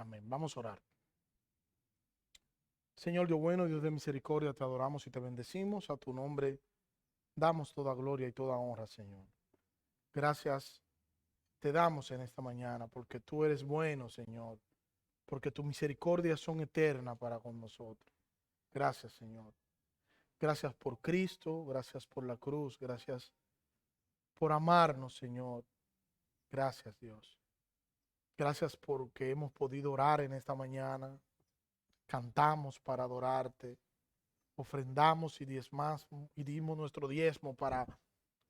Amén. Vamos a orar. Señor Dios bueno, Dios de misericordia, te adoramos y te bendecimos. A tu nombre damos toda gloria y toda honra, Señor. Gracias te damos en esta mañana porque tú eres bueno, Señor, porque tus misericordias son eternas para con nosotros. Gracias, Señor. Gracias por Cristo, gracias por la cruz, gracias por amarnos, Señor. Gracias, Dios. Gracias porque hemos podido orar en esta mañana. Cantamos para adorarte. Ofrendamos y diezmamos y dimos nuestro diezmo para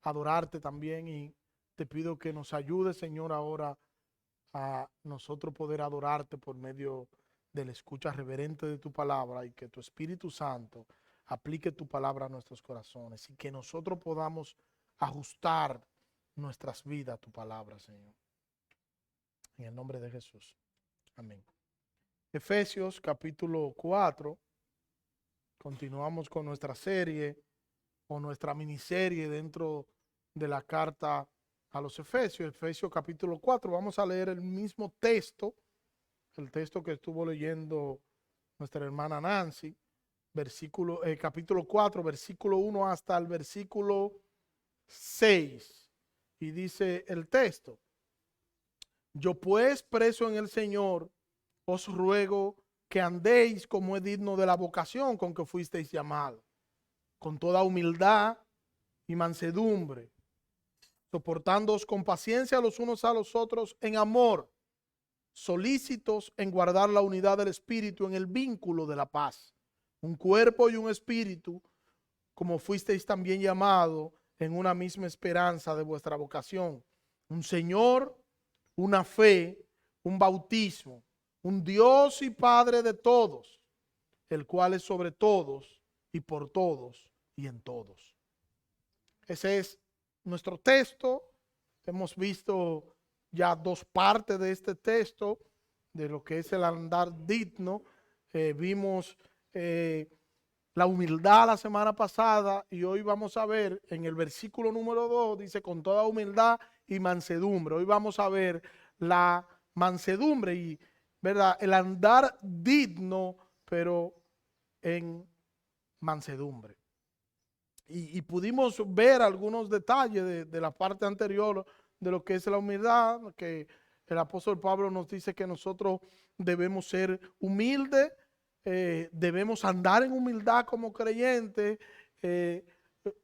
adorarte también. Y te pido que nos ayudes, Señor, ahora a nosotros poder adorarte por medio de la escucha reverente de tu palabra y que tu Espíritu Santo aplique tu palabra a nuestros corazones y que nosotros podamos ajustar nuestras vidas a tu palabra, Señor. En el nombre de Jesús. Amén. Efesios capítulo 4. Continuamos con nuestra serie o nuestra miniserie dentro de la carta a los Efesios. Efesios capítulo 4. Vamos a leer el mismo texto, el texto que estuvo leyendo nuestra hermana Nancy, capítulo 4, versículo 1 hasta el versículo 6. Y dice el texto: yo pues, preso en el Señor, os ruego que andéis como es digno de la vocación con que fuisteis llamados, con toda humildad y mansedumbre, soportándoos con paciencia los unos a los otros en amor, solícitos en guardar la unidad del Espíritu en el vínculo de la paz, un cuerpo y un espíritu, como fuisteis también llamados en una misma esperanza de vuestra vocación, un Señor, una fe, un bautismo, un Dios y Padre de todos, el cual es sobre todos y por todos y en todos. Ese es nuestro texto. Hemos visto ya dos partes de este texto, de lo que es el andar digno. Vimos la humildad la semana pasada y hoy vamos a ver en el versículo número 2, dice con toda humildad y mansedumbre. Hoy vamos a ver la mansedumbre y, ¿verdad?, el andar digno, pero en mansedumbre. Y pudimos ver algunos detalles de la parte anterior de lo que es la humildad, que el apóstol Pablo nos dice que nosotros debemos ser humildes, debemos andar en humildad como creyentes.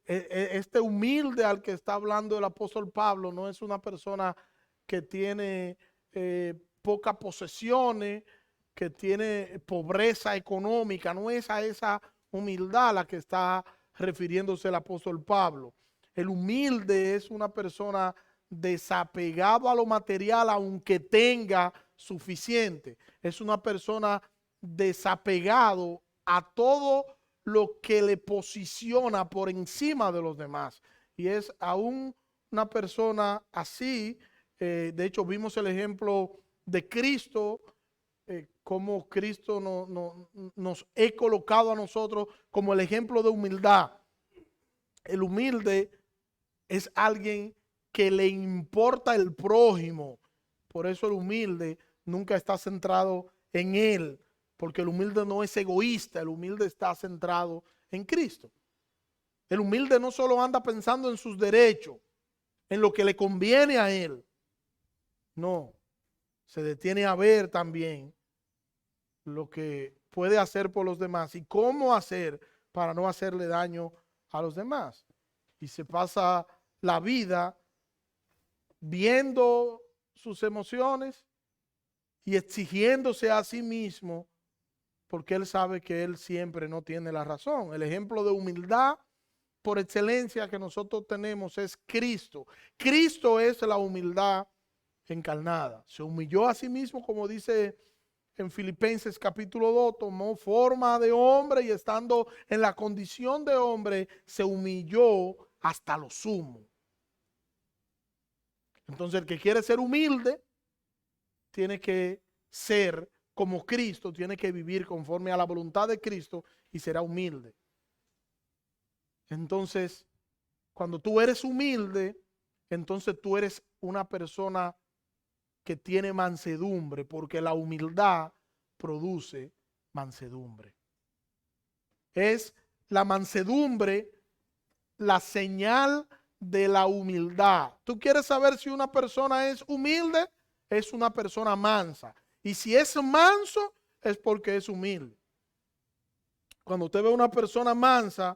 Este humilde al que está hablando el apóstol Pablo no es una persona que tiene pocas posesiones, que tiene pobreza económica, no es a esa humildad a la que está refiriéndose el apóstol Pablo. El humilde es una persona desapegado a lo material, aunque tenga suficiente. Es una persona desapegado a todo lo que le posiciona por encima de los demás. Y es aún una persona así. De hecho, vimos el ejemplo de Cristo, cómo Cristo nos he colocado a nosotros como el ejemplo de humildad. El humilde es alguien que le importa el prójimo. Por eso el humilde nunca está centrado en él, porque el humilde no es egoísta, el humilde está centrado en Cristo. El humilde no solo anda pensando en sus derechos, en lo que le conviene a él. No, se detiene a ver también lo que puede hacer por los demás y cómo hacer para no hacerle daño a los demás. Y se pasa la vida viendo sus emociones y exigiéndose a sí mismo porque él sabe que él siempre no tiene la razón. El ejemplo de humildad por excelencia que nosotros tenemos es Cristo. Cristo es la humildad encarnada. Se humilló a sí mismo, como dice en Filipenses capítulo 2, tomó forma de hombre y estando en la condición de hombre, se humilló hasta lo sumo. Entonces el que quiere ser humilde tiene que ser como Cristo, tiene que vivir conforme a la voluntad de Cristo y será humilde. Entonces, cuando tú eres humilde, entonces tú eres una persona que tiene mansedumbre, porque la humildad produce mansedumbre. Es la mansedumbre la señal de la humildad. ¿Tú quieres saber si una persona es humilde? Es una persona mansa. Y si es manso, es porque es humilde. Cuando usted ve una persona mansa,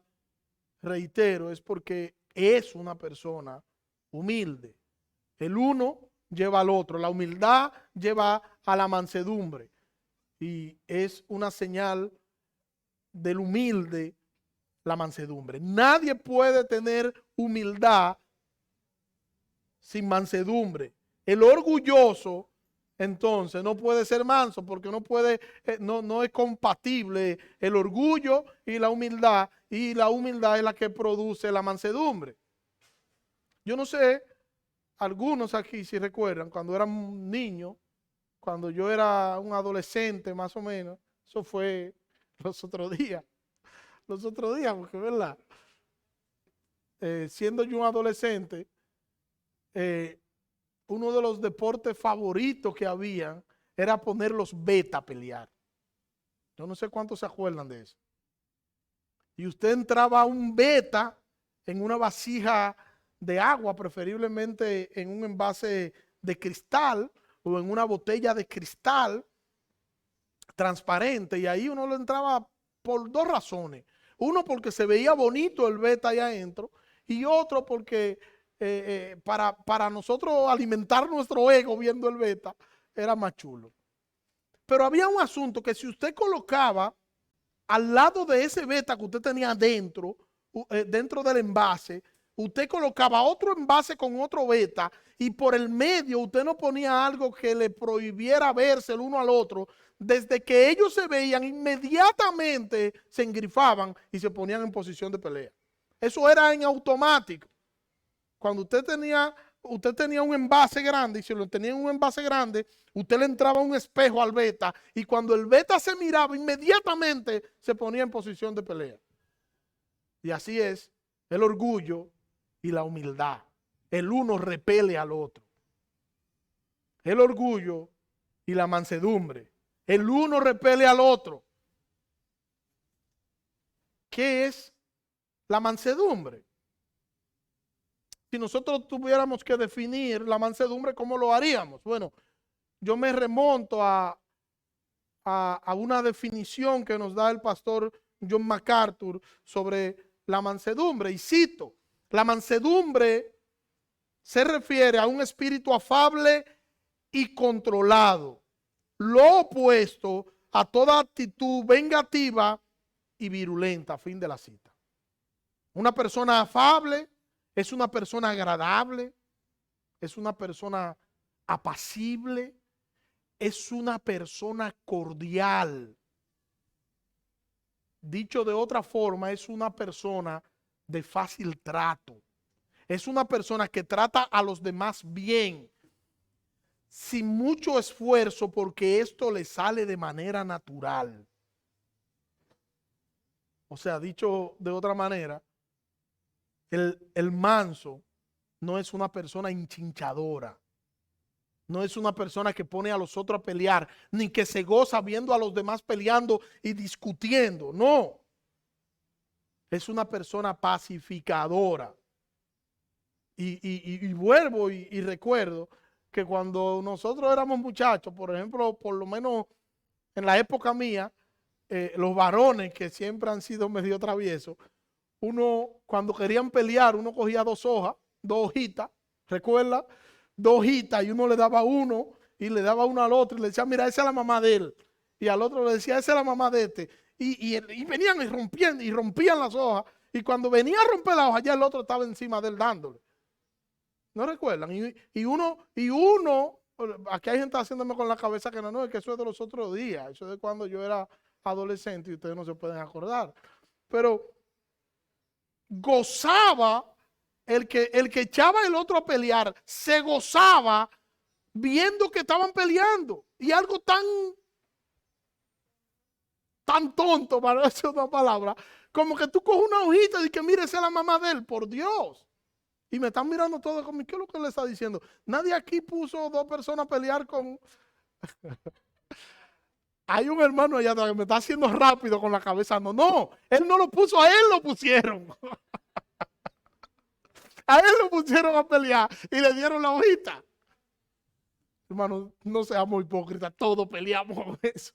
reitero, es porque es una persona humilde. El uno lleva al otro. La humildad lleva a la mansedumbre. Y es una señal del humilde la mansedumbre. Nadie puede tener humildad sin mansedumbre. El orgulloso, entonces, no puede ser manso porque no puede, no es compatible el orgullo y la humildad es la que produce la mansedumbre. Yo no sé, algunos aquí si recuerdan, cuando eran niños, cuando yo era un adolescente más o menos, eso fue los otros días, porque verdad, siendo yo un adolescente, uno de los deportes favoritos que había era poner los beta a pelear. Yo no sé cuántos se acuerdan de eso. Y usted entraba a un beta en una vasija de agua, preferiblemente en un envase de cristal o en una botella de cristal transparente, y ahí uno lo entraba por dos razones. Uno, porque se veía bonito el beta allá adentro, y otro porque para nosotros alimentar nuestro ego viendo el beta era más chulo. Pero había un asunto que si usted colocaba al lado de ese beta que usted tenía dentro, dentro del envase, usted colocaba otro envase con otro beta y por el medio usted no ponía algo que le prohibiera verse el uno al otro. Desde que ellos se veían, inmediatamente se engrifaban y se ponían en posición de pelea. Eso era en automático. Cuando usted tenía un envase grande, y si lo tenía en un envase grande, usted le entraba un espejo al beta, y cuando el beta se miraba, inmediatamente se ponía en posición de pelea. Y así es el orgullo y la humildad. El uno repele al otro. El orgullo y la mansedumbre. El uno repele al otro. ¿Qué es la mansedumbre? Si nosotros tuviéramos que definir la mansedumbre, ¿cómo lo haríamos? Bueno, yo me remonto a una definición que nos da el pastor John MacArthur sobre la mansedumbre. Y cito, la mansedumbre se refiere a un espíritu afable y controlado, lo opuesto a toda actitud vengativa y virulenta. Fin de la cita. Una persona afable es una persona agradable, es una persona apacible, es una persona cordial. Dicho de otra forma, es una persona de fácil trato. Es una persona que trata a los demás bien, sin mucho esfuerzo, porque esto le sale de manera natural. O sea, dicho de otra manera, el manso no es una persona hinchinchadora. No es una persona que pone a los otros a pelear, ni que se goza viendo a los demás peleando y discutiendo. No. Es una persona pacificadora. Y vuelvo y recuerdo que cuando nosotros éramos muchachos, por ejemplo, por lo menos en la época mía, los varones que siempre han sido medio traviesos, uno cuando querían pelear, uno cogía dos hojitas, ¿recuerda? Dos hojitas, y uno le daba uno y le daba uno al otro y le decía, mira, esa es la mamá de él. Y al otro le decía, esa es la mamá de este. Y venían y rompían las hojas. Y cuando venía a romper la hoja, ya el otro estaba encima de él dándole. ¿No recuerdan? Y uno, aquí hay gente haciéndome con la cabeza que no, es que eso es de los otros días. Eso es de cuando yo era adolescente y ustedes no se pueden acordar. Pero gozaba, el que echaba el otro a pelear, se gozaba viendo que estaban peleando. Y algo tan tonto, para decir una palabra, como que tú coges una hojita y que mire, esa es la mamá de él, por Dios. Y me están mirando todos como, ¿qué es lo que le está diciendo? Nadie aquí puso dos personas a pelear con... Hay un hermano allá atrás que me está haciendo rápido con la cabeza. No, no, él no lo puso, a él lo pusieron. A él lo pusieron a pelear y le dieron la hojita. Hermano, no seamos hipócritas, todos peleamos con eso.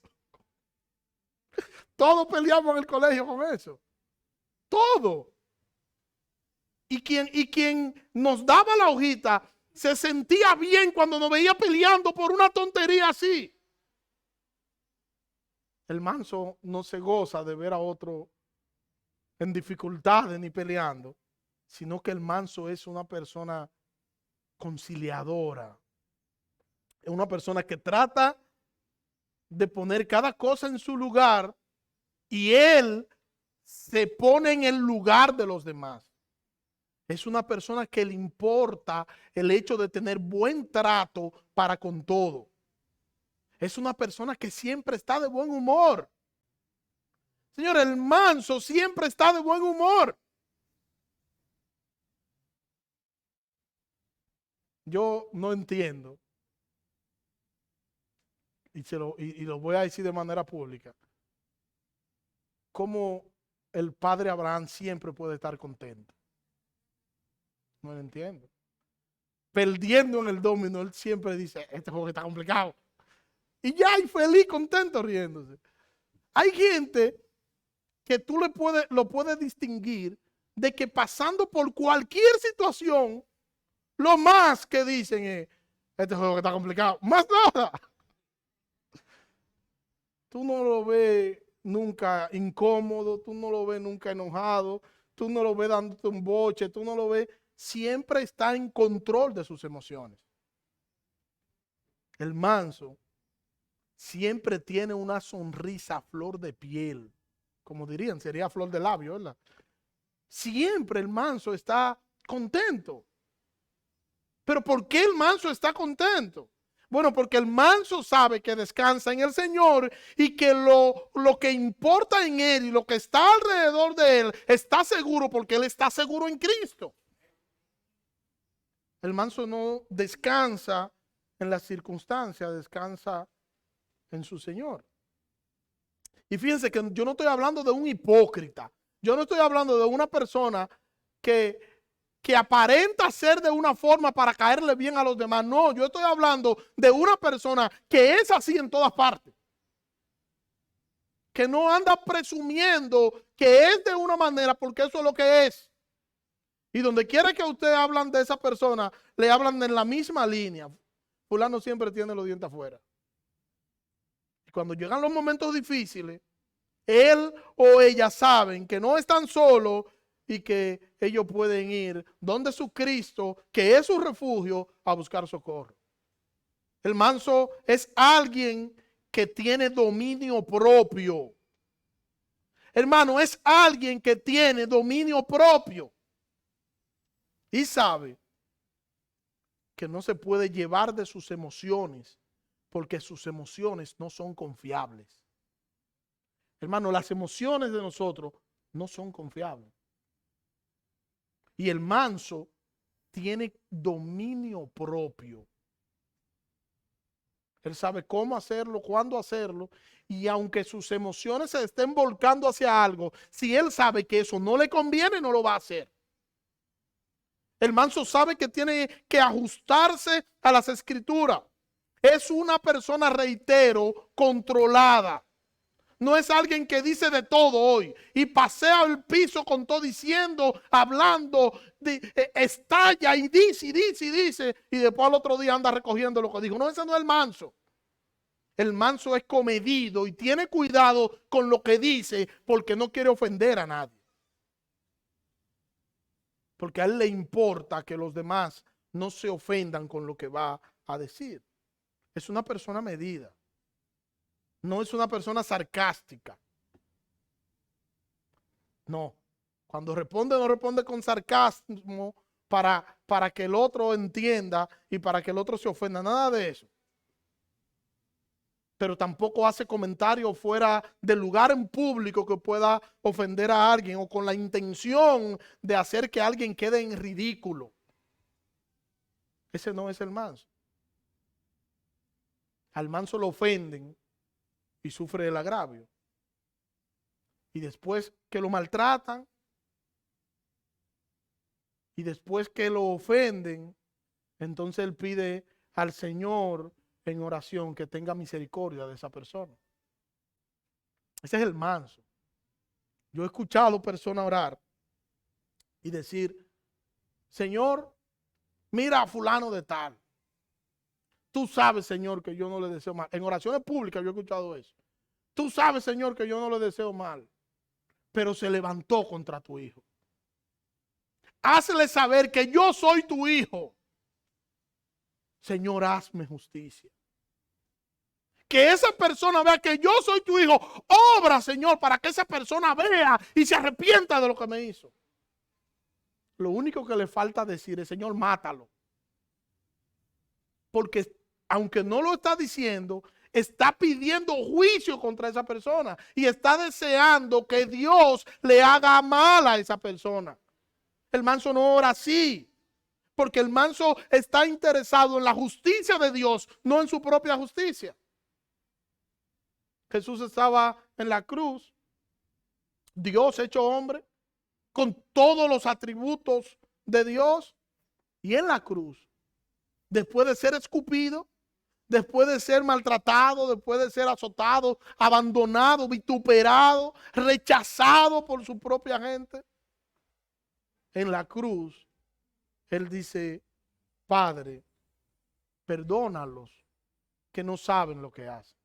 Todos peleamos en el colegio con eso. Todo. Y quien nos daba la hojita se sentía bien cuando nos veía peleando por una tontería así. El manso no se goza de ver a otro en dificultades ni peleando, sino que el manso es una persona conciliadora. Es una persona que trata de poner cada cosa en su lugar y él se pone en el lugar de los demás. Es una persona que le importa el hecho de tener buen trato para con todo. Es una persona que siempre está de buen humor. Señor, el manso siempre está de buen humor. Yo no entiendo, y lo voy a decir de manera pública, cómo el padre Abraham siempre puede estar contento. No lo entiendo. Perdiendo en el dominó, él siempre dice, este juego está complicado. Y ya, y feliz, contento, riéndose. Hay gente que tú lo puedes distinguir de que pasando por cualquier situación, lo más que dicen es, este juego está complicado. Más nada. Tú no lo ves nunca incómodo, tú no lo ves nunca enojado, tú no lo ves dándote un boche, tú no lo ves, siempre está en control de sus emociones. El manso siempre tiene una sonrisa a flor de piel, como dirían, sería flor de labio, ¿verdad? Siempre el manso está contento. ¿Pero por qué el manso está contento? Bueno, porque el manso sabe que descansa en el Señor y que lo que importa en él y lo que está alrededor de él está seguro porque él está seguro en Cristo. El manso no descansa en las circunstancias, descansa en su Señor. Y fíjense que yo no estoy hablando de un hipócrita. Yo no estoy hablando de una persona que aparenta ser de una forma para caerle bien a los demás. No, yo estoy hablando de una persona que es así en todas partes. Que no anda presumiendo que es de una manera porque eso es lo que es. Y donde quiera que ustedes hablan de esa persona, le hablan en la misma línea. Fulano siempre tiene los dientes afuera. Y cuando llegan los momentos difíciles, él o ella saben que no están solos y que ellos pueden ir donde su Cristo, que es su refugio, a buscar socorro. El manso es alguien que tiene dominio propio. Hermano, es alguien que tiene dominio propio. Y sabe que no se puede llevar de sus emociones porque sus emociones no son confiables. Hermano, las emociones de nosotros no son confiables. Y el manso tiene dominio propio. Él sabe cómo hacerlo, cuándo hacerlo. Y aunque sus emociones se estén volcando hacia algo, si él sabe que eso no le conviene, no lo va a hacer. El manso sabe que tiene que ajustarse a las escrituras. Es una persona, reitero, controlada. No es alguien que dice de todo hoy y pasea el piso con todo diciendo, hablando, estalla y dice y dice y dice y después al otro día anda recogiendo lo que dijo. No, ese no es el manso. El manso es comedido y tiene cuidado con lo que dice porque no quiere ofender a nadie. Porque a él le importa que los demás no se ofendan con lo que va a decir. Es una persona medida. No es una persona sarcástica. No. Cuando responde, no responde con sarcasmo para que el otro entienda y para que el otro se ofenda. Nada de eso. Pero tampoco hace comentarios fuera del lugar en público que pueda ofender a alguien o con la intención de hacer que alguien quede en ridículo. Ese no es el manso. Al manso lo ofenden y sufre el agravio. Y después que lo maltratan, y después que lo ofenden, entonces él pide al Señor en oración que tenga misericordia de esa persona. Ese es el manso. Yo he escuchado personas orar y decir, Señor, mira a fulano de tal. Tú sabes, Señor, que yo no le deseo mal. En oraciones públicas yo he escuchado eso. Tú sabes, Señor, que yo no le deseo mal, pero se levantó contra tu hijo. Hazle saber que yo soy tu hijo. Señor, hazme justicia. Que esa persona vea que yo soy tu hijo. Obra, Señor, para que esa persona vea y se arrepienta de lo que me hizo. Lo único que le falta decir es, Señor, mátalo. Porque aunque no lo está diciendo, está pidiendo juicio contra esa persona y está deseando que Dios le haga mal a esa persona. El manso no ora así, porque el manso está interesado en la justicia de Dios, no en su propia justicia. Jesús estaba en la cruz, Dios hecho hombre, con todos los atributos de Dios, y en la cruz, después de ser escupido, después de ser maltratado, después de ser azotado, abandonado, vituperado, rechazado por su propia gente, en la cruz, él dice, Padre, perdónalos, que no saben lo que hacen.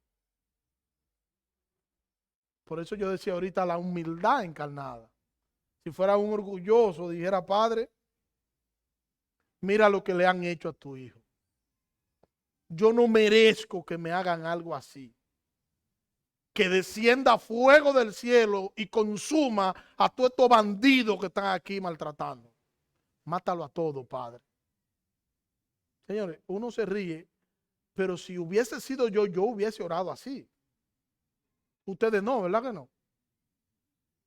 Por eso yo decía ahorita la humildad encarnada. Si fuera un orgulloso, dijera, Padre, mira lo que le han hecho a tu hijo. Yo no merezco que me hagan algo así. Que descienda fuego del cielo y consuma a todos estos bandidos que están aquí maltratando. Mátalo a todos, Padre. Señores, uno se ríe, pero si hubiese sido yo hubiese orado así. Ustedes no, ¿verdad que no?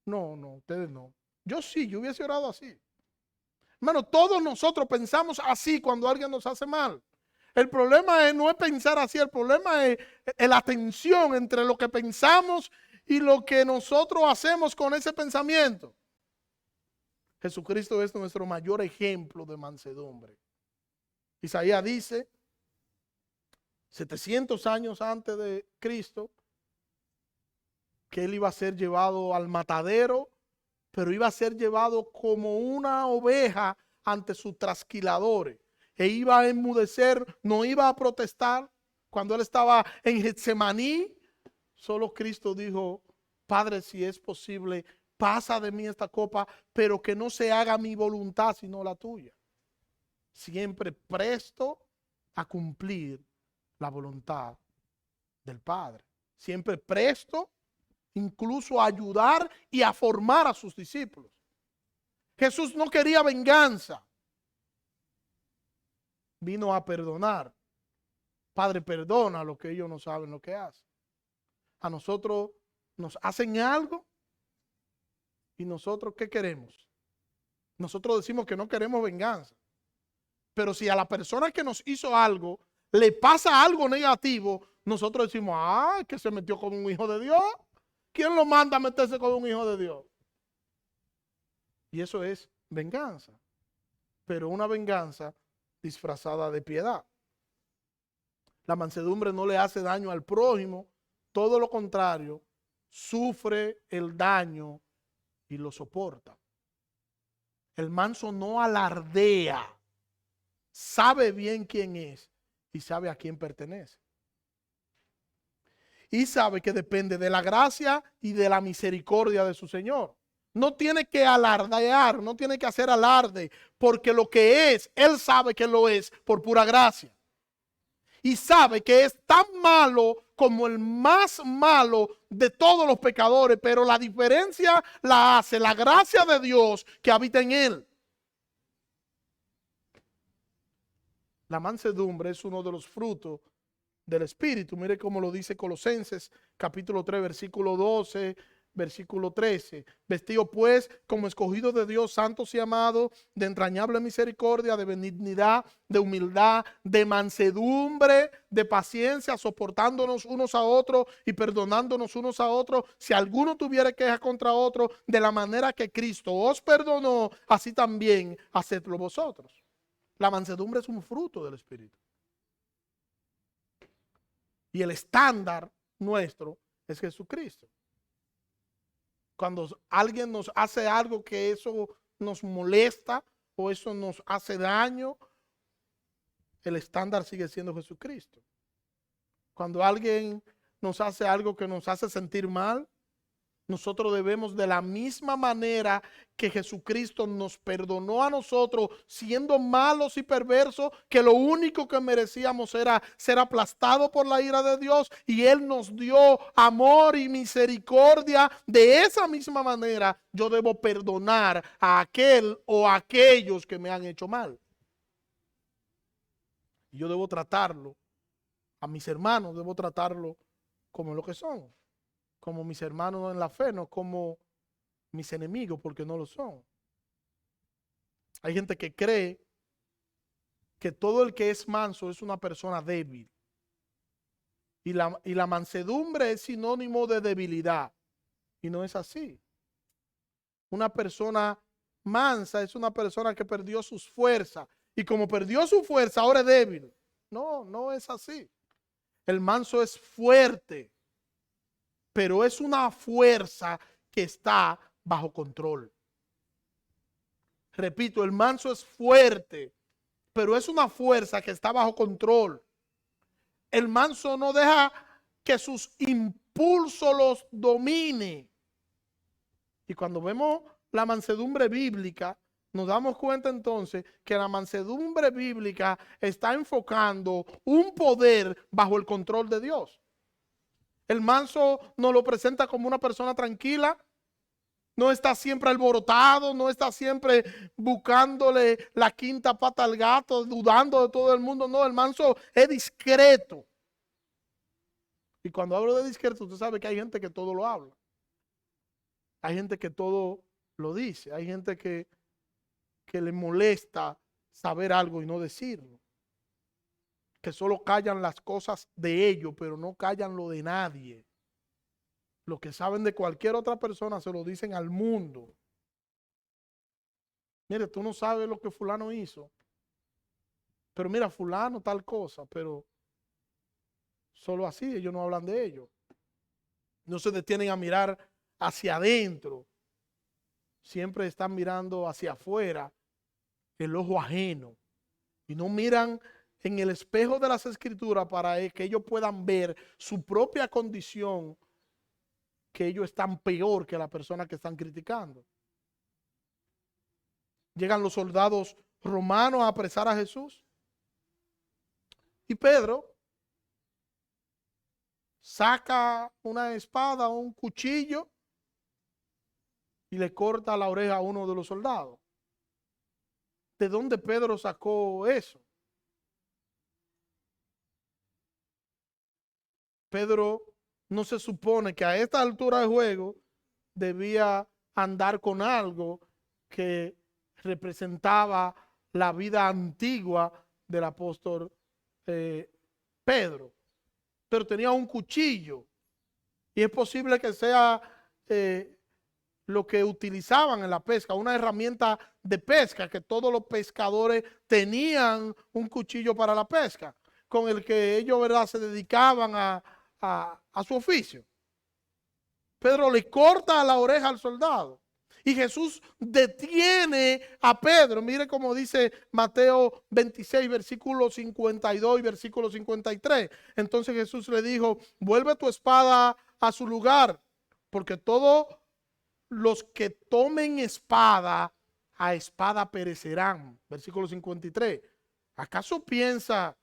No, ustedes no. Yo sí, yo hubiese orado así. Hermano, todos nosotros pensamos así cuando alguien nos hace mal. El problema no es pensar así, el problema es la tensión entre lo que pensamos y lo que nosotros hacemos con ese pensamiento. Jesucristo es nuestro mayor ejemplo de mansedumbre. Isaías dice, 700 años antes de Cristo, que él iba a ser llevado al matadero, pero iba a ser llevado como una oveja ante sus trasquiladores. E iba a enmudecer, no iba a protestar. Cuando él estaba en Getsemaní, solo Cristo dijo, Padre, si es posible, pasa de mí esta copa, pero que no se haga mi voluntad, sino la tuya. Siempre presto a cumplir la voluntad del Padre. Siempre presto incluso a ayudar y a formar a sus discípulos. Jesús no quería venganza. Vino a perdonar. Padre, perdona lo que ellos no saben lo que hacen. A nosotros nos hacen algo y nosotros, ¿qué queremos? Nosotros decimos que no queremos venganza. Pero si a la persona que nos hizo algo le pasa algo negativo, nosotros decimos, que se metió con un hijo de Dios. ¿Quién lo manda a meterse con un hijo de Dios? Y eso es venganza. Pero una venganza disfrazada de piedad. La mansedumbre no le hace daño al prójimo, todo lo contrario, sufre el daño y lo soporta. El manso no alardea, sabe bien quién es y sabe a quién pertenece. Y sabe que depende de la gracia y de la misericordia de su Señor. No tiene que alardear, no tiene que hacer alarde, porque lo que es, él sabe que lo es por pura gracia. Y sabe que es tan malo como el más malo de todos los pecadores, pero la diferencia la hace la gracia de Dios que habita en él. La mansedumbre es uno de los frutos del Espíritu. Mire cómo lo dice Colosenses capítulo 3 versículo 12, versículo 13. Vestidos pues como escogidos de Dios, santos y amados, de entrañable misericordia, de benignidad, de humildad, de mansedumbre, de paciencia, soportándonos unos a otros y perdonándonos unos a otros. Si alguno tuviera queja contra otro, de la manera que Cristo os perdonó, así también hacedlo vosotros. La mansedumbre es un fruto del Espíritu. Y el estándar nuestro es Jesucristo. Cuando alguien nos hace algo que eso nos molesta o eso nos hace daño, el estándar sigue siendo Jesucristo. Cuando alguien nos hace algo que nos hace sentir mal, nosotros debemos, de la misma manera que Jesucristo nos perdonó a nosotros, siendo malos y perversos, que lo único que merecíamos era ser aplastados por la ira de Dios, y Él nos dio amor y misericordia. De esa misma manera yo debo perdonar a aquel o a aquellos que me han hecho mal. Yo debo tratarlo, a mis hermanos debo tratarlo como lo que son, como mis hermanos en la fe, no como mis enemigos, porque no lo son. Hay gente que cree que todo el que es manso es una persona débil. Y la mansedumbre es sinónimo de debilidad. Y no es así. Una persona mansa es una persona que perdió sus fuerzas. Y como perdió su fuerza, ahora es débil. No, no es así. El manso es fuerte, pero es una fuerza que está bajo control. Repito, el manso es fuerte, pero es una fuerza que está bajo control. El manso no deja que sus impulsos los domine. Y cuando vemos la mansedumbre bíblica, nos damos cuenta entonces que la mansedumbre bíblica está enfocando un poder bajo el control de Dios. El manso nos lo presenta como una persona tranquila, no está siempre alborotado, no está siempre buscándole la quinta pata al gato, dudando de todo el mundo. No, el manso es discreto. Y cuando hablo de discreto, usted sabe que hay gente que todo lo habla. Hay gente que todo lo dice. Hay gente que le molesta saber algo y no decirlo. Que solo callan las cosas de ellos, pero no callan lo de nadie. Lo que saben de cualquier otra persona se lo dicen al mundo. Mire, tú no sabes lo que fulano hizo. Pero mira, fulano tal cosa, pero solo así ellos no hablan de ello. No se detienen a mirar hacia adentro. Siempre están mirando hacia afuera, el ojo ajeno. Y no miran en el espejo de las escrituras para que ellos puedan ver su propia condición, que ellos están peor que la persona que están criticando. Llegan los soldados romanos a apresar a Jesús. Y Pedro saca una espada o un cuchillo y le corta la oreja a uno de los soldados. ¿De dónde Pedro sacó eso? Pedro no se supone que a esta altura del juego debía andar con algo que representaba la vida antigua del apóstol Pedro. Pero tenía un cuchillo y es posible que sea lo que utilizaban en la pesca, una herramienta de pesca, que todos los pescadores tenían un cuchillo para la pesca, con el que ellos, ¿verdad?, se dedicaban a su oficio. Pedro le corta la oreja al soldado y Jesús detiene a Pedro. Mire cómo dice Mateo 26, versículo 52 y versículo 53. Entonces Jesús le dijo: vuelve tu espada a su lugar, porque todos los que tomen espada, a espada perecerán. Versículo 53. ¿Acaso piensa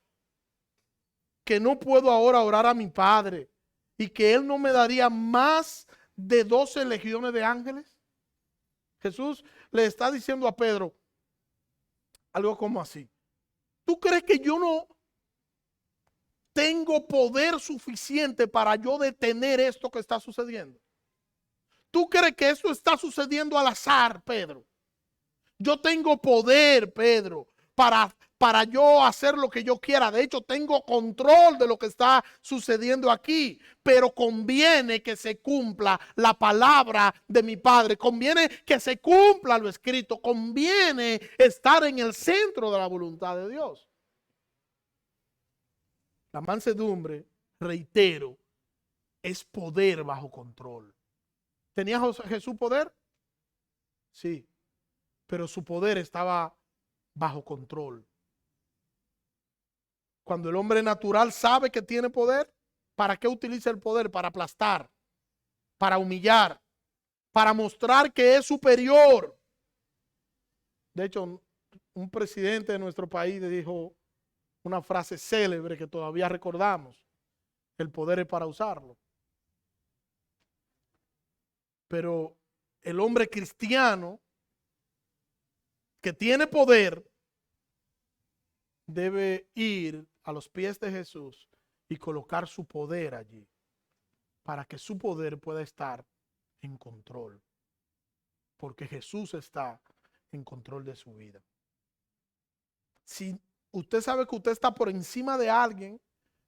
que no puedo ahora orar a mi Padre y que Él no me daría más de 12 legiones de ángeles? Jesús le está diciendo a Pedro algo como así: ¿tú crees que yo no tengo poder suficiente para yo detener esto que está sucediendo? ¿Tú crees que eso está sucediendo al azar, Pedro? Yo tengo poder, Pedro, para yo hacer lo que yo quiera. De hecho, tengo control de lo que está sucediendo aquí. Pero conviene que se cumpla la palabra de mi Padre. Conviene que se cumpla lo escrito. Conviene estar en el centro de la voluntad de Dios. La mansedumbre, reitero, es poder bajo control. ¿Tenía Jesús poder? Sí, pero su poder estaba bajo control. Cuando el hombre natural sabe que tiene poder, ¿para qué utiliza el poder? Para aplastar, para humillar, para mostrar que es superior. De hecho, un presidente de nuestro país dijo una frase célebre que todavía recordamos: el poder es para usarlo. Pero el hombre cristiano que tiene poder debe ir a los pies de Jesús y colocar su poder allí, para que su poder pueda estar en control, porque Jesús está en control de su vida. Si usted sabe que usted está por encima de alguien,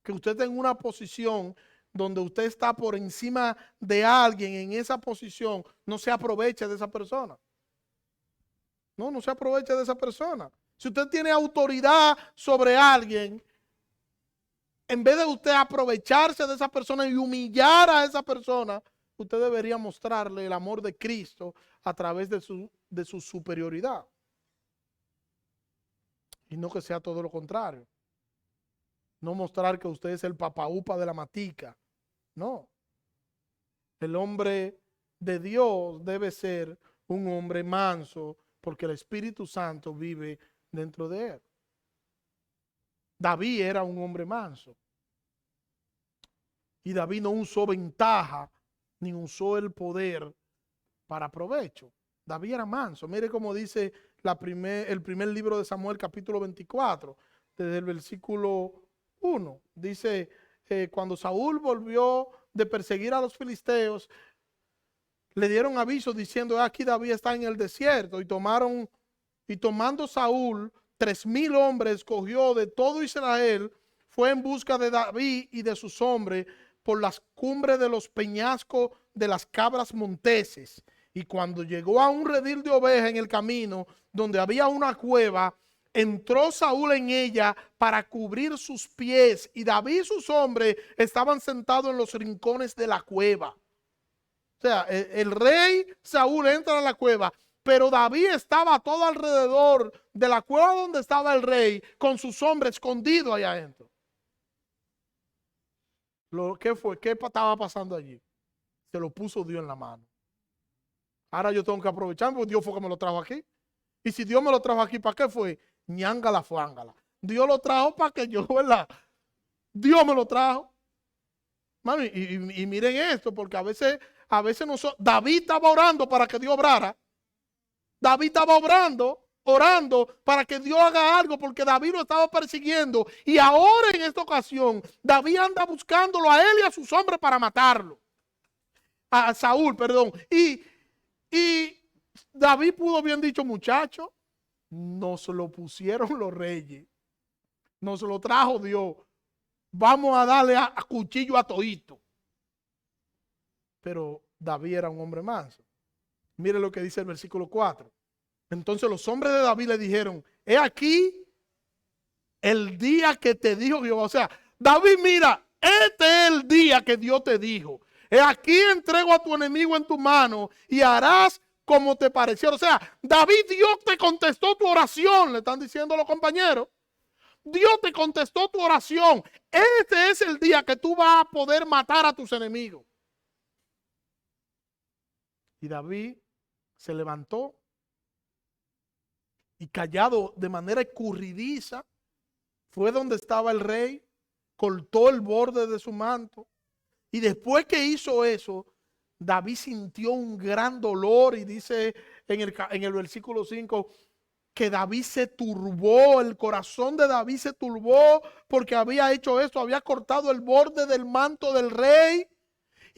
que usted está en una posición donde usted está por encima de alguien en esa posición, no se aproveche de esa persona. No se aproveche de esa persona. Si usted tiene autoridad sobre alguien, en vez de usted aprovecharse de esa persona y humillar a esa persona, usted debería mostrarle el amor de Cristo a través de su superioridad. Y no que sea todo lo contrario. No mostrar que usted es el papaupa de la matica. No. El hombre de Dios debe ser un hombre manso, porque el Espíritu Santo vive dentro de él. David era un hombre manso. Y David no usó ventaja ni usó el poder para provecho. David era manso. Mire cómo dice el primer libro de Samuel, capítulo 24, desde el versículo 1. Dice, cuando Saúl volvió de perseguir a los filisteos, le dieron aviso diciendo: aquí David está en el desierto. Y tomando Saúl 3,000 hombres, cogió de todo Israel, fue en busca de David y de sus hombres por las cumbres de los peñascos de las cabras monteses. Y cuando llegó a un redil de ovejas en el camino, donde había una cueva, entró Saúl en ella para cubrir sus pies, y David y sus hombres estaban sentados en los rincones de la cueva. O sea, el rey Saúl entra a la cueva, pero David estaba todo alrededor de la cueva donde estaba el rey, con sus hombres escondidos allá adentro. ¿Qué fue? ¿Qué estaba pasando allí? Se lo puso Dios en la mano. Ahora yo tengo que aprovechar, porque Dios fue que me lo trajo aquí. Y si Dios me lo trajo aquí, ¿para qué fue? Ñángala fuángala. Dios lo trajo para que yo, ¿verdad? Dios me lo trajo. Mano, y miren esto, porque a veces nosotros, David estaba orando para que Dios obrara. David estaba orando para que Dios haga algo, porque David lo estaba persiguiendo. Y ahora en esta ocasión, David anda buscándolo a él y a sus hombres para matarlo. A Saúl, perdón. Y David pudo bien dicho: muchacho, nos lo pusieron los reyes. Nos lo trajo Dios. Vamos a darle a cuchillo a todito. Pero David era un hombre manso. Mire lo que dice el versículo 4. Entonces los hombres de David le dijeron: he aquí el día que te dijo Jehová. O sea, David, mira, este es el día que Dios te dijo. He aquí entrego a tu enemigo en tu mano y harás como te pareció. O sea, David, Dios te contestó tu oración, le están diciendo los compañeros. Dios te contestó tu oración. Este es el día que tú vas a poder matar a tus enemigos. Y David se levantó y, callado de manera escurridiza, fue donde estaba el rey, cortó el borde de su manto. Y después que hizo eso, David sintió un gran dolor, y dice en el versículo 5 que David se turbó, el corazón de David se turbó porque había hecho esto, había cortado el borde del manto del rey.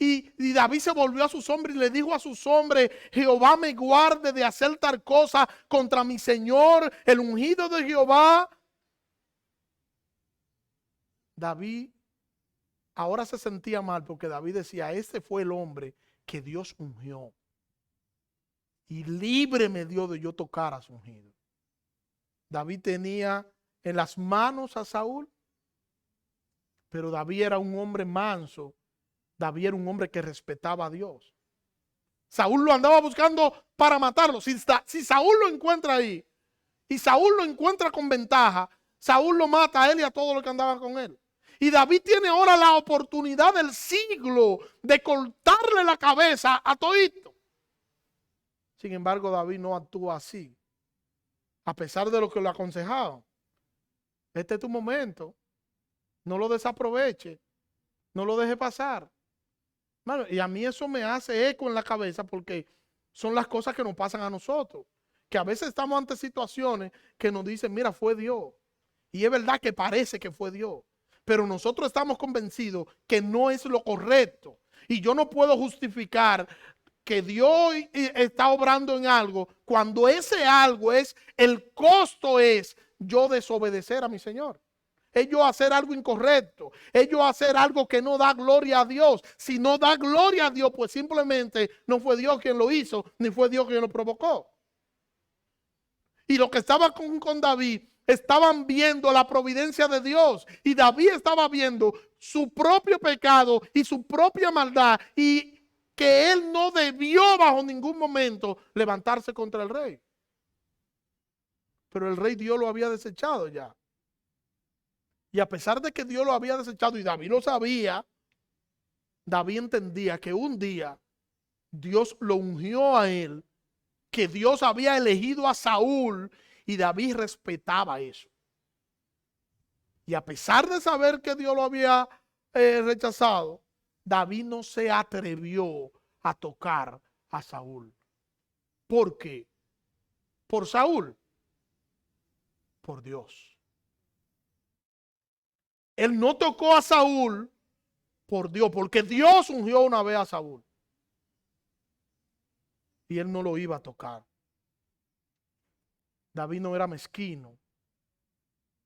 Y David se volvió a sus hombres y le dijo a sus hombres: Jehová me guarde de hacer tal cosa contra mi Señor, el ungido de Jehová. David ahora se sentía mal porque David decía: este fue el hombre que Dios ungió. Y libre me dio de yo tocar a su ungido. David tenía en las manos a Saúl, pero David era un hombre manso. David era un hombre que respetaba a Dios. Saúl lo andaba buscando para matarlo. Si Saúl lo encuentra ahí y Saúl lo encuentra con ventaja, Saúl lo mata a él y a todos los que andaban con él. Y David tiene ahora la oportunidad del siglo de cortarle la cabeza a todito. Sin embargo, David no actúa así, a pesar de lo que lo aconsejaban. Este es tu momento. No lo desaproveche. No lo deje pasar. Bueno, y a mí eso me hace eco en la cabeza porque son las cosas que nos pasan a nosotros. Que a veces estamos ante situaciones que nos dicen: mira, fue Dios. Y es verdad que parece que fue Dios. Pero nosotros estamos convencidos que no es lo correcto. Y yo no puedo justificar que Dios está obrando en algo cuando ese algo es, el costo es yo desobedecer a mi Señor. Es yo hacer algo incorrecto. Es yo hacer algo que no da gloria a Dios. Si no da gloria a Dios, pues simplemente no fue Dios quien lo hizo, ni fue Dios quien lo provocó. Y los que estaban con David estaban viendo la providencia de Dios. Y David estaba viendo su propio pecado y su propia maldad. Y que él no debió bajo ningún momento levantarse contra el rey. Pero el rey Dios lo había desechado ya. Y a pesar de que Dios lo había desechado y David lo sabía, David entendía que un día Dios lo ungió a él, que Dios había elegido a Saúl, y David respetaba eso. Y a pesar de saber que Dios lo había rechazado, David no se atrevió a tocar a Saúl. ¿Por qué? ¿Por Saúl? Por Dios. Él no tocó a Saúl por Dios, porque Dios ungió una vez a Saúl. Y él no lo iba a tocar. David no era mezquino.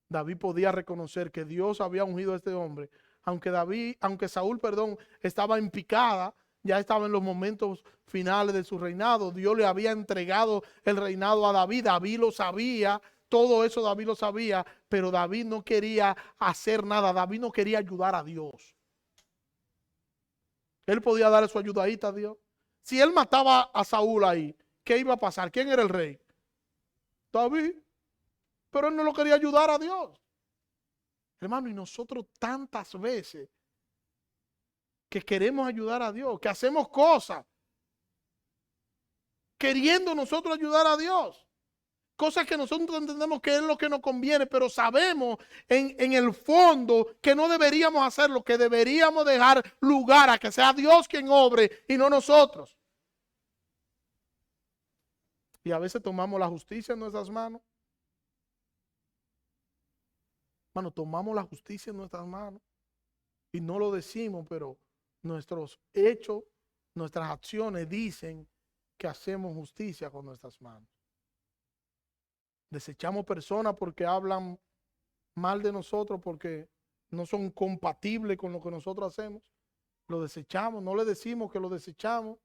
David podía reconocer que Dios había ungido a este hombre, aunque Saúl, estaba en picada, ya estaba en los momentos finales de su reinado. Dios le había entregado el reinado a David. David lo sabía, todo eso David lo sabía, pero David no quería hacer nada. David no quería ayudar a Dios. Él podía darle su ayudadita a Dios. Si él mataba a Saúl ahí, ¿qué iba a pasar? ¿Quién era el rey? David. Pero él no lo quería ayudar a Dios. Hermano, y nosotros tantas veces que queremos ayudar a Dios, que hacemos cosas queriendo nosotros ayudar a Dios. Cosas que nosotros entendemos que es lo que nos conviene, pero sabemos en el fondo que no deberíamos hacerlo, que deberíamos dejar lugar a que sea Dios quien obre y no nosotros. Y a veces tomamos la justicia en nuestras manos. Hermano, tomamos la justicia en nuestras manos y no lo decimos, pero nuestros hechos, nuestras acciones dicen que hacemos justicia con nuestras manos. Desechamos personas porque hablan mal de nosotros, porque no son compatibles con lo que nosotros hacemos. Lo desechamos, no le decimos que lo desechamos,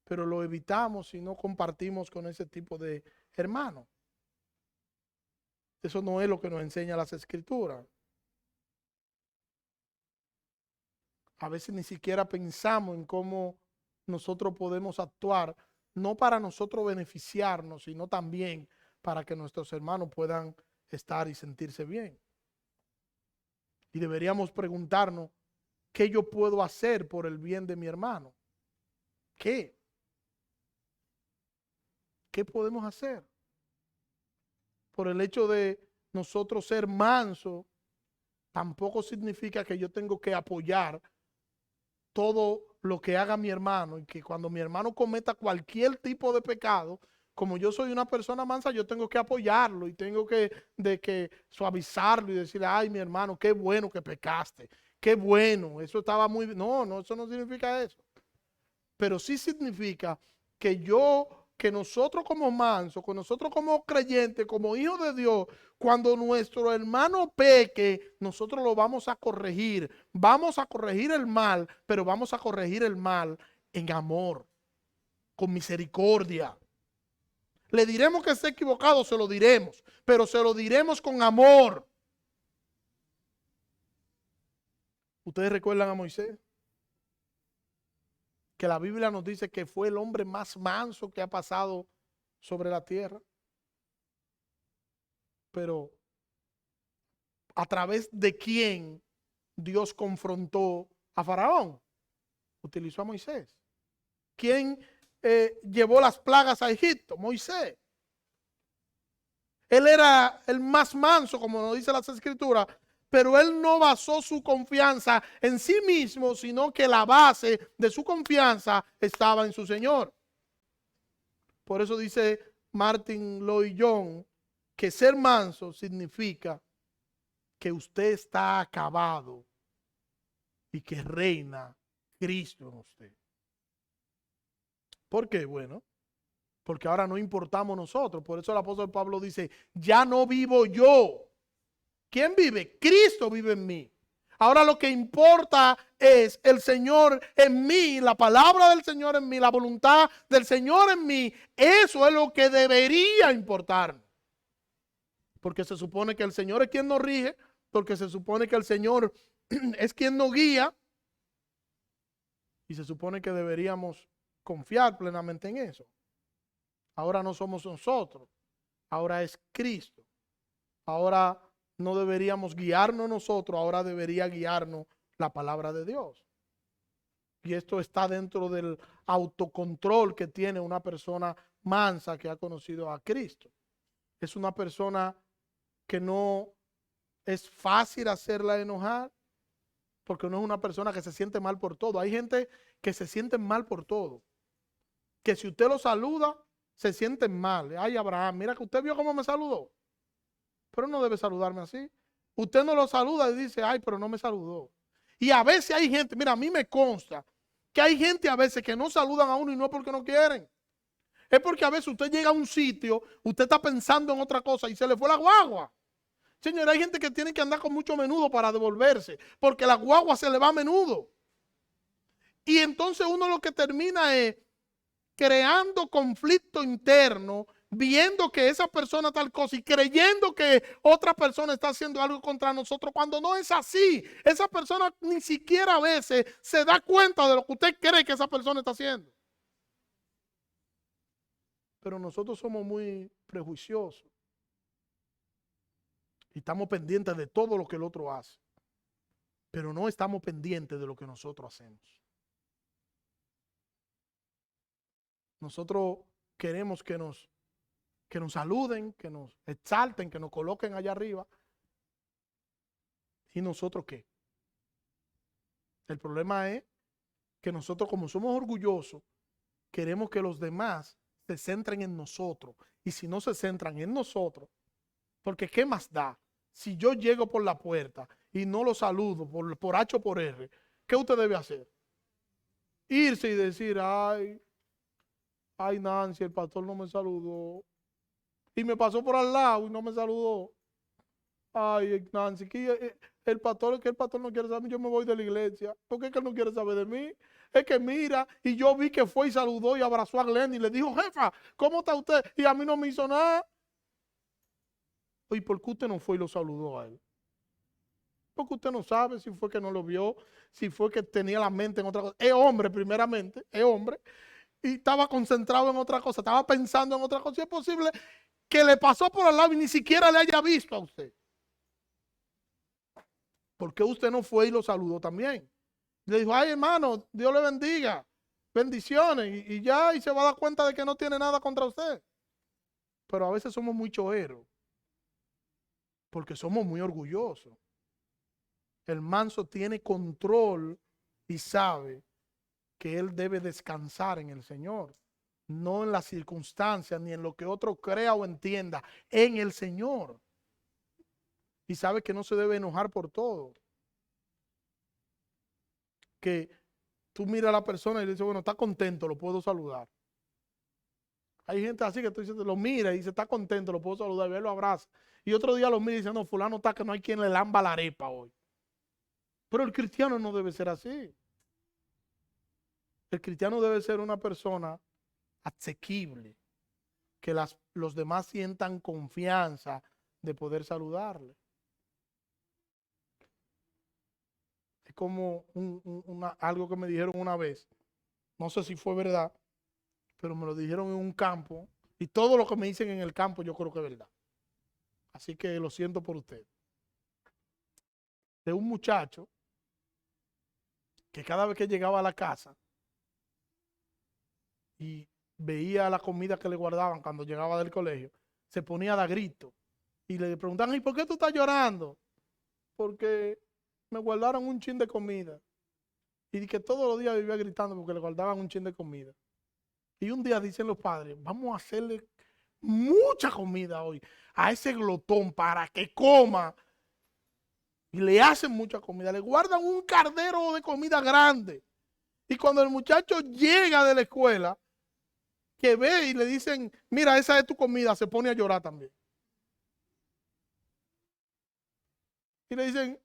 pero lo evitamos y no compartimos con ese tipo de hermanos. Eso no es lo que nos enseñan las Escrituras. A veces ni siquiera pensamos en cómo nosotros podemos actuar, no para nosotros beneficiarnos, sino también para que nuestros hermanos puedan estar y sentirse bien. Y deberíamos preguntarnos, ¿qué yo puedo hacer por el bien de mi hermano? ¿Qué? ¿Qué podemos hacer? Por el hecho de nosotros ser mansos, tampoco significa que yo tengo que apoyar todo lo que haga mi hermano, y que cuando mi hermano cometa cualquier tipo de pecado, como yo soy una persona mansa, yo tengo que apoyarlo y tengo que suavizarlo y decirle: ay, mi hermano, qué bueno que pecaste, qué bueno, eso estaba muy bien. No, eso no significa eso. pero sí significa que que nosotros como mansos, que nosotros como creyentes, como hijos de Dios, cuando nuestro hermano peque, nosotros lo vamos a corregir. Vamos a corregir el mal, pero vamos a corregir el mal en amor, con misericordia. Le diremos que está equivocado, se lo diremos, pero se lo diremos con amor. ¿Ustedes recuerdan a Moisés? Que la Biblia nos dice que fue el hombre más manso que ha pasado sobre la tierra. Pero ¿a través de quién Dios confrontó a Faraón? Utilizó a Moisés. ¿Quién llevó las plagas a Egipto? Moisés. Él era el más manso, como nos dice las Escrituras, pero él no basó su confianza en sí mismo, sino que la base de su confianza estaba en su Señor. Por eso dice Martin Lloyd Jones que ser manso significa que usted está acabado y que reina Cristo en usted. ¿Por qué? Bueno, porque ahora no importamos nosotros. Por eso el apóstol Pablo dice, ya no vivo yo. ¿Quién vive? Cristo vive en mí. Ahora lo que importa es el Señor en mí, la palabra del Señor en mí, la voluntad del Señor en mí. Eso es lo que debería importarnos. Porque se supone que el Señor es quien nos rige, porque se supone que el Señor es quien nos guía. Y se supone que deberíamos confiar plenamente en eso. Ahora no somos nosotros, ahora es Cristo. Ahora no deberíamos guiarnos nosotros, ahora debería guiarnos la palabra de Dios. Y esto está dentro del autocontrol que tiene una persona mansa que ha conocido a Cristo. Es una persona que no es fácil hacerla enojar, porque no es una persona que se siente mal por todo. Hay gente que se siente mal por todo. Que si usted lo saluda, se sienten mal. Ay, Abraham, mira que usted vio cómo me saludó. Pero no debe saludarme así. Usted no lo saluda y dice, ay, pero no me saludó. Y a veces hay gente, mira, a mí me consta que hay gente a veces que no saludan a uno y no es porque no quieren. Es porque a veces usted llega a un sitio, usted está pensando en otra cosa y se le fue la guagua. Señor, hay gente que tiene que andar con mucho menudo para devolverse, porque la guagua se le va a menudo. Y entonces uno lo que termina es creando conflicto interno, viendo que esa persona tal cosa y creyendo que otra persona está haciendo algo contra nosotros cuando no es así. Esa persona ni siquiera a veces se da cuenta de lo que usted cree que esa persona está haciendo. Pero nosotros somos muy prejuiciosos y estamos pendientes de todo lo que el otro hace, pero no estamos pendientes de lo que nosotros hacemos. Nosotros queremos que nos saluden, que nos exalten, que nos coloquen allá arriba. ¿Y nosotros qué? El problema es que nosotros, como somos orgullosos, queremos que los demás se centren en nosotros. Y si no se centran en nosotros, porque ¿qué más da? Si yo llego por la puerta y no lo saludo por H o por R, ¿qué usted debe hacer? Irse y decir, ay, Nancy, el pastor no me saludó. Y me pasó por al lado y no me saludó. Ay, Nancy, que el pastor no quiere saber, yo me voy de la iglesia. ¿Por qué es que él no quiere saber de mí? Es que mira, y yo vi que fue y saludó y abrazó a Glenn y le dijo, jefa, ¿cómo está usted? Y a mí no me hizo nada. ¿Y por qué usted no fue y lo saludó a él? Porque usted no sabe si fue que no lo vio, si fue que tenía la mente en otra cosa. Es hombre, primeramente, es hombre. Y estaba concentrado en otra cosa, estaba pensando en otra cosa. Y es posible que le pasó por al lado y ni siquiera le haya visto a usted. ¿Por qué usted no fue y lo saludó también? Le dijo, ay hermano, Dios le bendiga, bendiciones, y ya, y se va a dar cuenta de que no tiene nada contra usted. Pero a veces somos muy choeros, porque somos muy orgullosos. El manso tiene control y sabe que él debe descansar en el Señor, no en las circunstancias, ni en lo que otro crea o entienda, en el Señor. Y sabe que no se debe enojar por todo. Que tú miras a la persona y le dices, bueno, está contento, lo puedo saludar. Hay gente así que tú dices, lo mira y dice, está contento, lo puedo saludar, y él lo abraza. Y otro día lo mira y dice, no, fulano está que no hay quien le lamba la arepa hoy. Pero el cristiano no debe ser así. El cristiano debe ser una persona asequible, que los demás sientan confianza de poder saludarle. Es como algo que me dijeron una vez, no sé si fue verdad, pero me lo dijeron en un campo, y todo lo que me dicen en el campo yo creo que es verdad. Así que lo siento por usted. De un muchacho que cada vez que llegaba a la casa y veía la comida que le guardaban cuando llegaba del colegio, se ponía a dar gritos. Y le preguntaban, ¿y por qué tú estás llorando? Porque me guardaron un chin de comida. Y que todos los días vivía gritando porque le guardaban un chin de comida. Y un día dicen los padres, vamos a hacerle mucha comida hoy a ese glotón para que coma. Y le hacen mucha comida, le guardan un cardero de comida grande. Y cuando el muchacho llega de la escuela, que ve y le dicen, mira, esa es tu comida, se pone a llorar también. Y le dicen,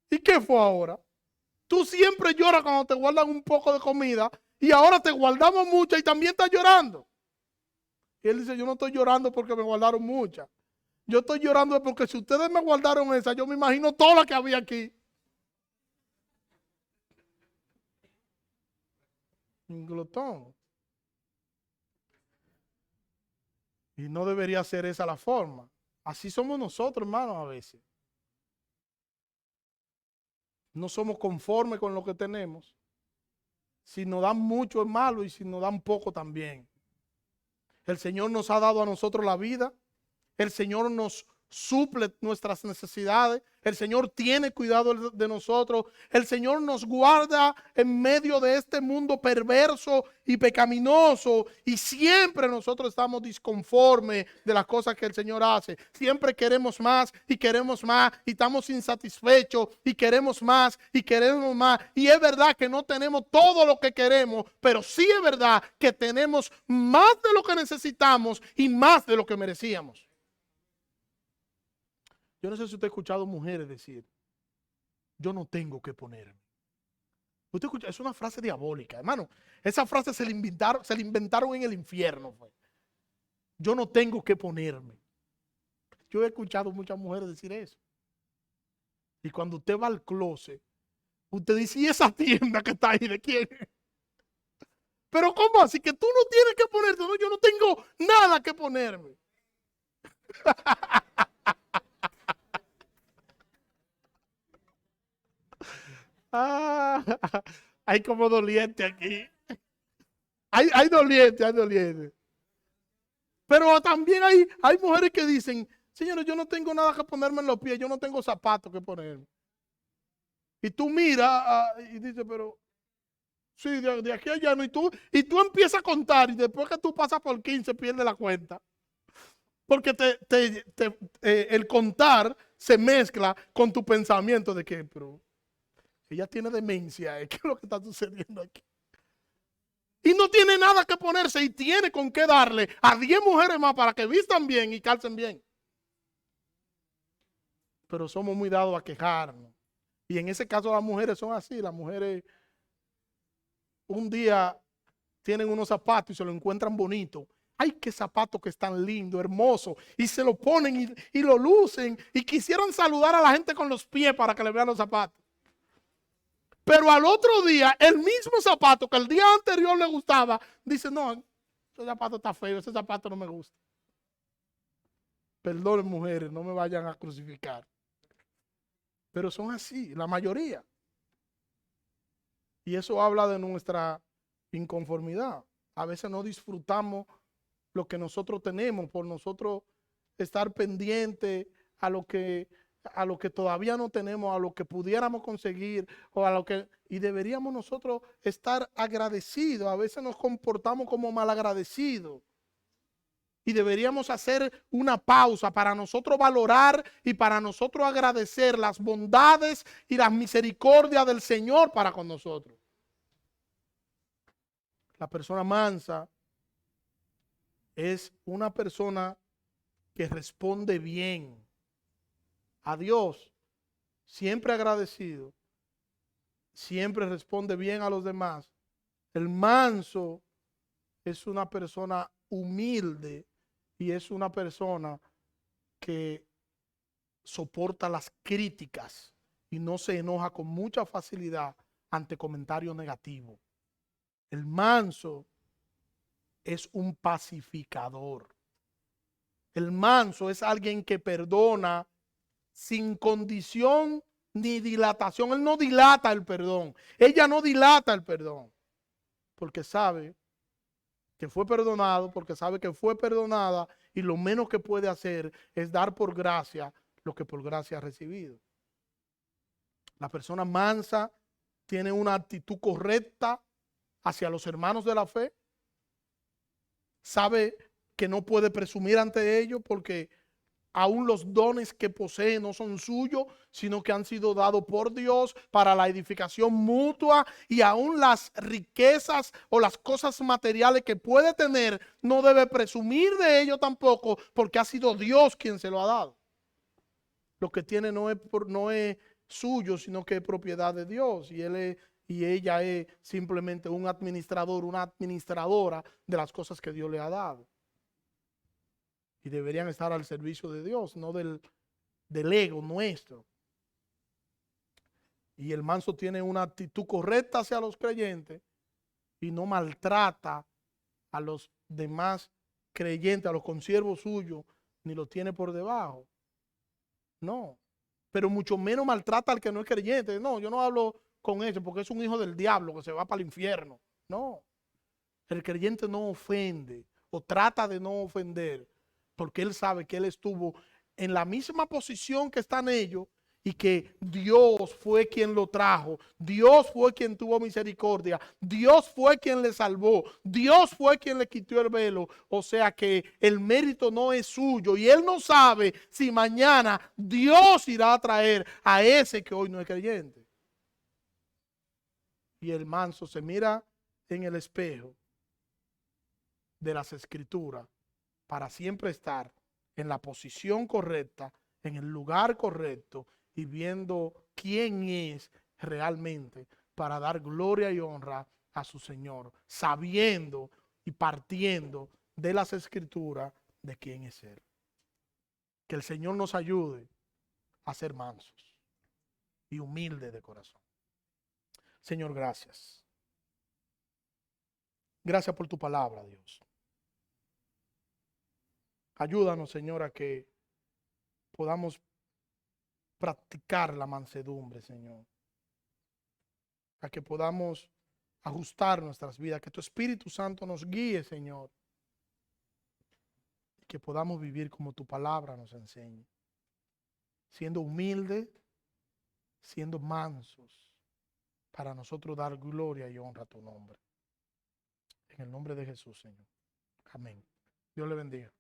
¿y qué fue ahora? Tú siempre lloras cuando te guardan un poco de comida y ahora te guardamos mucha y también estás llorando. Y él dice, yo no estoy llorando porque me guardaron mucha. Yo estoy llorando porque si ustedes me guardaron esa, yo me imagino toda la que había aquí. Un glotón. Y no debería ser esa la forma. Así somos nosotros, hermanos, a veces. No somos conformes con lo que tenemos. Si nos dan mucho es malo y si nos dan poco también. El Señor nos ha dado a nosotros la vida. El Señor nos suple nuestras necesidades. El Señor tiene cuidado de nosotros. El Señor nos guarda en medio de este mundo perverso y pecaminoso. Y siempre nosotros estamos disconformes de las cosas que el Señor hace. Siempre queremos más y queremos más. Y estamos insatisfechos y queremos más y queremos más. Y es verdad que no tenemos todo lo que queremos. Pero sí es verdad que tenemos más de lo que necesitamos y más de lo que merecíamos. Yo no sé si usted ha escuchado mujeres decir, yo no tengo que ponerme. Usted escucha, es una frase diabólica, hermano. Esa frase se la inventaron en el infierno. Pues. Yo no tengo que ponerme. Yo he escuchado muchas mujeres decir eso. Y cuando usted va al closet, usted dice, ¿y esa tienda que está ahí de quién? Pero ¿cómo así que tú no tienes que ponerte? No, yo no tengo nada que ponerme. Ah, hay como doliente aquí. Hay doliente, hay doliente. Pero también hay mujeres que dicen, señores, yo no tengo nada que ponerme en los pies, yo no tengo zapatos que ponerme. Y tú miras y dices, pero sí, de aquí a allá no. Y tú empiezas a contar y después que tú pasas por 15 pierdes la cuenta. Porque el contar se mezcla con tu pensamiento de que, pero ella tiene demencia, ¿qué es lo que está sucediendo aquí? Y no tiene nada que ponerse y tiene con qué darle a 10 mujeres más para que vistan bien y calcen bien. Pero somos muy dados a quejarnos. Y en ese caso las mujeres son así. Las mujeres un día tienen unos zapatos y se lo encuentran bonito. Ay, qué zapatos que están lindos, hermosos. Y se lo ponen y lo lucen. Y quisieran saludar a la gente con los pies para que le vean los zapatos. Pero al otro día, el mismo zapato que el día anterior le gustaba, dice, no, ese zapato está feo, ese zapato no me gusta. Perdonen, mujeres, no me vayan a crucificar. Pero son así, la mayoría. Y eso habla de nuestra inconformidad. A veces no disfrutamos lo que nosotros tenemos por nosotros estar pendientes a lo que todavía no tenemos, a lo que pudiéramos conseguir o a lo que, y deberíamos nosotros estar agradecidos. A veces nos comportamos como malagradecidos y deberíamos hacer una pausa para nosotros valorar y para nosotros agradecer las bondades y las misericordias del Señor para con nosotros. La persona mansa es una persona que responde bien a Dios, siempre agradecido, siempre responde bien a los demás. El manso es una persona humilde y es una persona que soporta las críticas y no se enoja con mucha facilidad ante comentarios negativos. El manso es un pacificador. El manso es alguien que perdona sin condición ni dilatación. Él no dilata el perdón. Ella no dilata el perdón. Porque sabe que fue perdonado, porque sabe que fue perdonada y lo menos que puede hacer es dar por gracia lo que por gracia ha recibido. La persona mansa tiene una actitud correcta hacia los hermanos de la fe. Sabe que no puede presumir ante ellos porque aún los dones que posee no son suyos, sino que han sido dados por Dios para la edificación mutua, y aún las riquezas o las cosas materiales que puede tener no debe presumir de ello tampoco, porque ha sido Dios quien se lo ha dado. Lo que tiene no es suyo, sino que es propiedad de Dios, y ella es simplemente un administrador, una administradora de las cosas que Dios le ha dado. Y deberían estar al servicio de Dios, no del ego nuestro. Y el manso tiene una actitud correcta hacia los creyentes y no maltrata a los demás creyentes, a los consiervos suyos, ni los tiene por debajo. No. Pero mucho menos maltrata al que no es creyente. No, yo no hablo con eso porque es un hijo del diablo que se va para el infierno. No. El creyente no ofende o trata de no ofender porque él sabe que él estuvo en la misma posición que están ellos y que Dios fue quien lo trajo, Dios fue quien tuvo misericordia, Dios fue quien le salvó, Dios fue quien le quitó el velo. O sea que el mérito no es suyo y él no sabe si mañana Dios irá a traer a ese que hoy no es creyente. Y el manso se mira en el espejo de las escrituras para siempre estar en la posición correcta, en el lugar correcto y viendo quién es realmente para dar gloria y honra a su Señor, sabiendo y partiendo de las escrituras de quién es Él. Que el Señor nos ayude a ser mansos y humildes de corazón. Señor, gracias. Gracias por tu palabra, Dios. Ayúdanos, Señor, a que podamos practicar la mansedumbre, Señor. A que podamos ajustar nuestras vidas, que tu Espíritu Santo nos guíe, Señor. Y que podamos vivir como tu palabra nos enseña. Siendo humildes, siendo mansos, para nosotros dar gloria y honra a tu nombre. En el nombre de Jesús, Señor. Amén. Dios le bendiga.